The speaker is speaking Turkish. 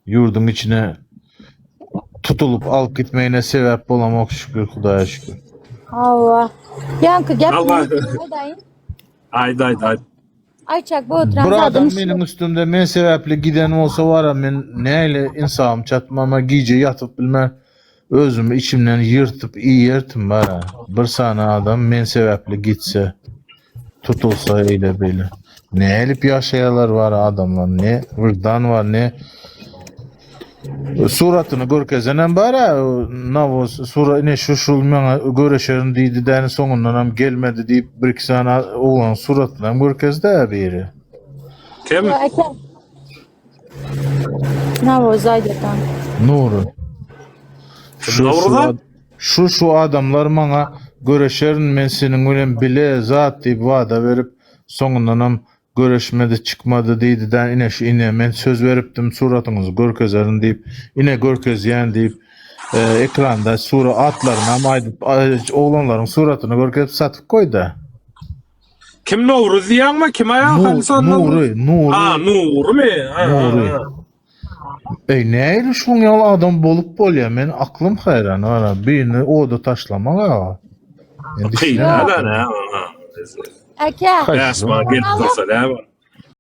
yurdun içine tutulup alıp gitmeyine sebep bolamak şükür, Hudaya şükür. Allah. Yankı gel. Allah. Haydayın. Ayda. Ayçak bu oturan Bir adam zaten benim üstümde men sebeple giden olsa var ya, men neyle insafım çatmama, gece yatıp bilmem özümü içimden yırtıp iyi yırtım var ha. Bir sana adam men sebeple gitse, tutulsa öyle böyle. Ne elip yaşayalar var adamlar, ne vırdan var, ne suratını görkezenen bara navos sura ne şuşul mena göreşerin deydi den sonundan ham gelmedi deyip bir iki sana oğlan suratını görkezde biri. Kim? ne var zaydatan. Nuru. Şu adamlar bana göreşerin, men senin bilen bile zat deyip vada verip sonundan ham görüşmedi çıkmadı deydi den ine men söz veripdim suratınızı görkezerin deyip ine görkezyen deyip ekranda sura atlarına maydıp oğlanların suratını görkezip satıp koydu. Kim Nuru diyen mi? Kim ayağı? Nuri. Ha, Nuru mu? Nuri. Neyle şun yol adam bolup bolya, men aklım hayran ara birini o da taşlamak ha. Kıyla ne? Eke. Esma git mesela.